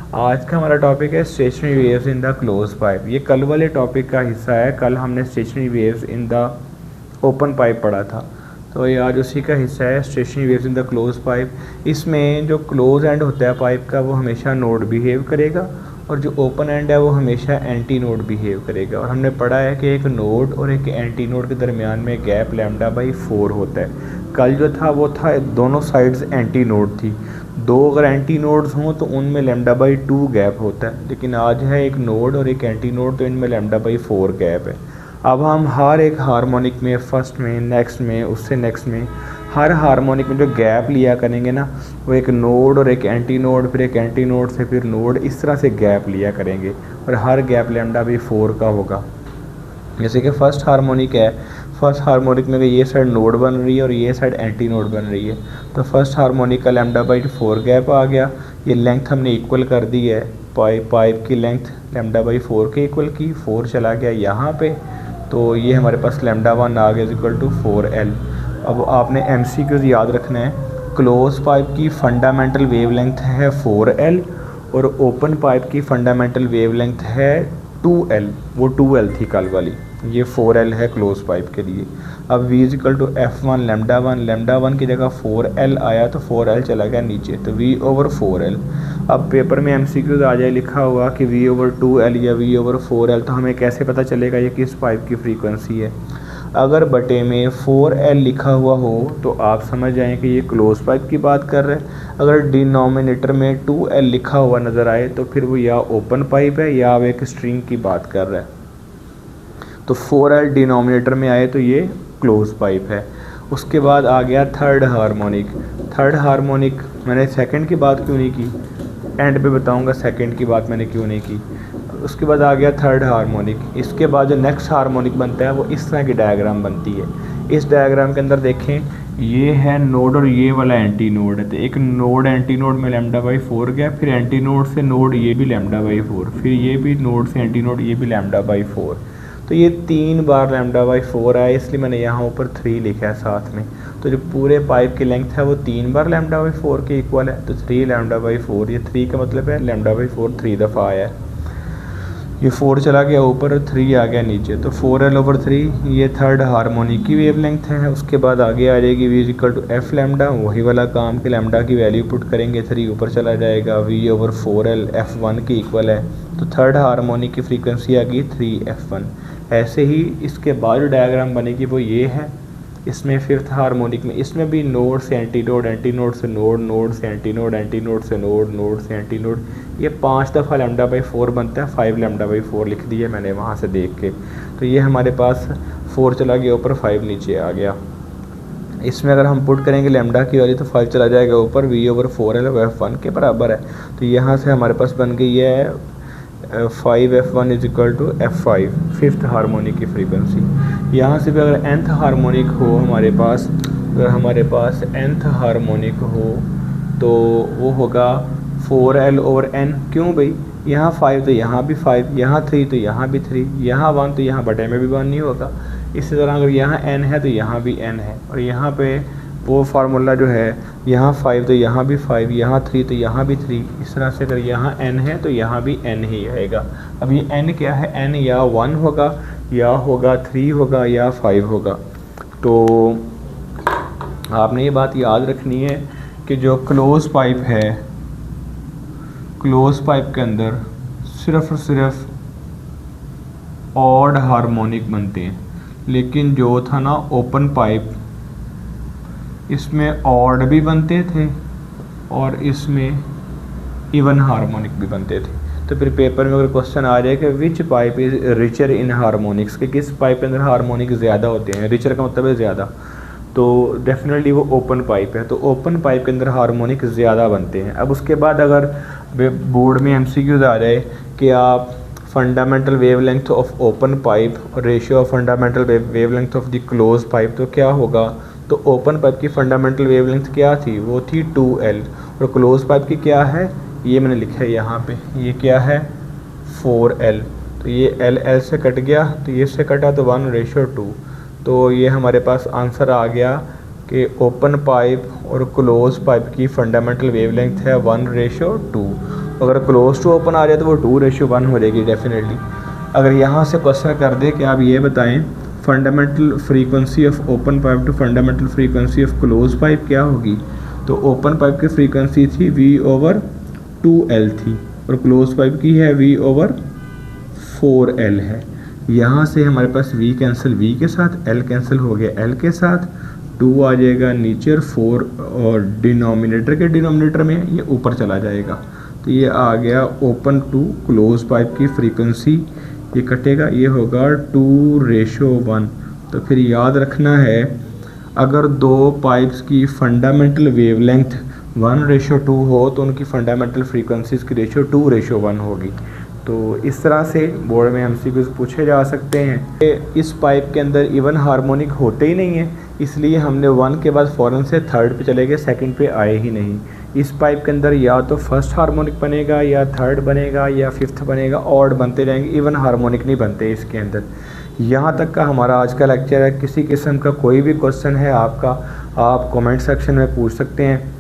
आज का हमारा टॉपिक है stationery waves in the close pipe. ये कल वाले टॉपिक का हिस्सा है। कल हमने stationery waves in the open pipe पढ़ा था, तो ये आज उसी का हिस्सा है, stationery waves in the close pipe. इसमें जो क्लोज एंड होता है पाइप का वो हमेशा नोड बिहेव करेगा और जो ओपन एंड है वो हमेशा एंटी नोड बिहेव करेगा। और हमने पढ़ा है कि एक नोड और एक एंटी नोड के दरमियान में गैप λ/4 होता है। कल जो था वो था दोनों साइड्स एंटी नोड थी, दो अगर एंटी नोड्स हों तो उनमें λ/2 गैप होता है, लेकिन आज है एक नोड और एक एंटी नोड तो इनमें λ/4 गैप है। अब हम हर एक हार्मोनिक में, फर्स्ट में, नेक्स्ट में, उससे नेक्स्ट में, हर हार्मोनिक में जो गैप लिया करेंगे ना, वो एक नोड और एक एंटी नोड, फिर एक एंटी नोड से फिर नोड, इस तरह से गैप लिया करेंगे और हर गैप λ/4 का होगा। जैसे कि फर्स्ट हार्मोनिक है, फर्स्ट हार्मोनिक में ये साइड नोड बन रही है और ये साइड एंटी नोड बन रही है, तो फर्स्ट हार्मोनिक का λ/4 गैप आ गया। ये लेंथ हमने इक्वल कर दी है, पाइप की लेंथ λ/4 के इक्वल की, 4 चला गया यहाँ पे, तो ये हमारे पास λ1 आ गया इक्वल टू 4L। अब आपने MCQs याद रखना है। क्लोज पाइप की फंडामेंटल वेवलेंथ है 4L और ओपन पाइप की फंडामेंटल वेवलेंथ है 2L, वो 2L थी कल वाली, ये 4L है क्लोज पाइप के लिए। अब V = F1 λ1 की जगह 4L आया तो 4L चला गया नीचे, तो V/4L। अब पेपर में MCQs आ जाए लिखा हुआ कि V/2L या V/4L, तो हमें कैसे पता चलेगा ये किस पाइप की फ्रीक्वेंसी है। अगर बटे में 4L लिखा हुआ हो तो आप समझ जाएं कि ये क्लोज पाइप की बात कर रहे हैं। अगर डिनोमिनेटर में 2L लिखा हुआ नज़र आए तो फिर वो या ओपन पाइप है या एक स्ट्रिंग की बात कर रहा है। तो 4L डिनोमिनेटर में आए तो ये क्लोज पाइप है। उसके बाद आ गया थर्ड हार्मोनिक। थर्ड हार्मोनिक मैंने सेकंड की बात क्यों नहीं की, एंड पे बताऊंगा सेकंड की बात मैंने क्यों नहीं की। उसके बाद आ गया थर्ड हार्मोनिक। इसके बाद जो नेक्स्ट हार्मोनिक बनता है वो इस तरह की डायग्राम बनती है। इस डायग्राम के अंदर देखें, ये है नोड और ये वाला एंटी नोड है, तो एक नोड एंटी नोड में λ/4 गया, फिर एंटी नोड से नोड ये भी λ/4, फिर ये भी नोड से एंटी नोड ये भी λ/4, तो ये 3 बार λ/4 आया, इसलिए मैंने यहाँ ऊपर 3 लिखा है साथ में। तो जो पूरे पाइप की लेंथ है वो 3 बार λ/4 के इक्वल है, तो 3 λ/4, ये 3 का मतलब है λ/4 3 दफ़ा आया है। ये 4 चला गया ऊपर और 3 आ गया नीचे, तो 4L/3 ये थर्ड हार्मोनिक की वेवलेंथ है। उसके बाद आगे आ जाएगी V = F λ, वही वाला काम कि लैम्डा की वैल्यू पुट करेंगे, 3 ऊपर चला जाएगा, V/4L F1 की इक्वल है, तो थर्ड हार्मोनिक की फ्रीक्वेंसी आ गई 3F1। ऐसे ही इसके बाद जो डायग्राम बनेगी वो ये है। इसमें फिफ्थ हार्मोनिक में, इसमें भी नोड से एंटी नोड, एंटी नोड से नोड, नोड से एंटी नोड, एंटी नोड से नोड, नोड से एंटी नोड, ये 5 दफ़ा λ/4 बनता है। 5 λ/4 लिख दिया मैंने वहाँ से देख के, तो ये हमारे पास 4 चला गया ऊपर, 5 नीचे आ गया। इसमें अगर हम पुट करेंगे लैम्डा की वैल्यू तो 5 चला जाएगा ऊपर, V/4L F1 के बराबर है। तो यहाँ से हमारे पास बन गई है 5F1 = F5, फिफ्थ हार्मोनिक की फ्रीक्वेंसी। यहाँ से भी अगर nth हार्मोनिक हो हमारे पास, अगर हमारे पास nth हार्मोनिक हो तो वो होगा 4L/n। क्यों भाई, यहाँ 5 तो यहाँ भी 5, यहाँ 3 तो यहाँ भी 3, यहाँ 1 तो यहाँ बटे में भी 1 नहीं होगा। इसी तरह अगर यहाँ n है तो यहाँ भी n है, और यहाँ पे वो फार्मूला जो है, यहाँ 5 तो यहाँ भी 5, यहाँ 3 तो यहाँ भी 3, इस तरह से अगर यहाँ n है तो यहाँ भी n ही आएगा। अब ये n क्या है, n या 1 होगा या होगा 3 होगा या 5 होगा। तो आपने ये बात याद रखनी है कि जो क्लोज पाइप है, क्लोज पाइप के अंदर सिर्फ और सिर्फ ऑड हार्मोनिक बनते हैं, लेकिन जो था ना ओपन पाइप, इसमें ऑड भी बनते थे और इसमें इवन हार्मोनिक भी बनते थे। तो फिर पेपर में अगर क्वेश्चन आ जाए कि which pipe is richer in harmonics, कि किस पाइप के अंदर हार्मोनिक ज़्यादा होते हैं, रिचर का मतलब है ज़्यादा, तो डेफिनेटली वो ओपन पाइप है। तो ओपन पाइप के अंदर हार्मोनिक ज़्यादा बनते हैं। अब उसके बाद अगर बोर्ड में MCQs आ जाए कि आप fundamental wavelength of open pipe और ratio of fundamental wavelength of the close pipe, तो क्या होगा, तो ओपन पाइप की फंडामेंटल वेवलेंथ क्या थी, वो थी 2L, और क्लोज पाइप की क्या है, ये मैंने लिखा है यहाँ पे, ये क्या है 4L। तो ये L से कट गया, तो ये से कटा तो 1/2, तो ये हमारे पास आंसर आ गया कि ओपन पाइप और क्लोज पाइप की फंडामेंटल वेवलेंथ है 1/2। अगर क्लोज टू ओपन आ जाए तो वो 2:1 हो जाएगी डेफिनेटली। अगर यहाँ से क्वेश्चन कर दे कि आप ये बताएं fundamental frequency of open pipe to fundamental frequency of close pipe क्या होगी, तो ओपन पाइप की फ्रीक्वेंसी थी V/2L थी और क्लोज पाइप की है V/4L है। यहाँ से हमारे पास V कैंसिल V के साथ, L कैंसिल हो गया L के साथ, 2 आ जाएगा नीचे और 4 और डिनोमिनेटर के डिनोमिनेटर में ये ऊपर चला जाएगा। तो ये आ गया ओपन टू क्लोज पाइप की फ्रीक्वेंसी, ये कटेगा, ये होगा 2:1। तो फिर याद रखना है अगर दो पाइप्स की फंडामेंटल वेवलेंथ 1:2 हो तो उनकी फंडामेंटल फ्रीक्वेंसीज की रेशियो 2:1 होगी। तो इस तरह से बोर्ड में एमसीक्यूज़ पूछे जा सकते हैं। इस पाइप के अंदर इवन हार्मोनिक होते ही नहीं है, इसलिए हमने 1 के बाद फ़ौरन से थर्ड पे चले गए, सेकंड पे आए ही नहीं। इस पाइप के अंदर या तो फर्स्ट हार्मोनिक बनेगा या थर्ड बनेगा या फिफ्थ बनेगा, ऑड बनते जाएंगे, इवन हार्मोनिक नहीं बनते इसके अंदर। यहाँ तक का हमारा आज का लेक्चर है। किसी किस्म का कोई भी क्वेश्चन है आपका, आप कमेंट सेक्शन में पूछ सकते हैं।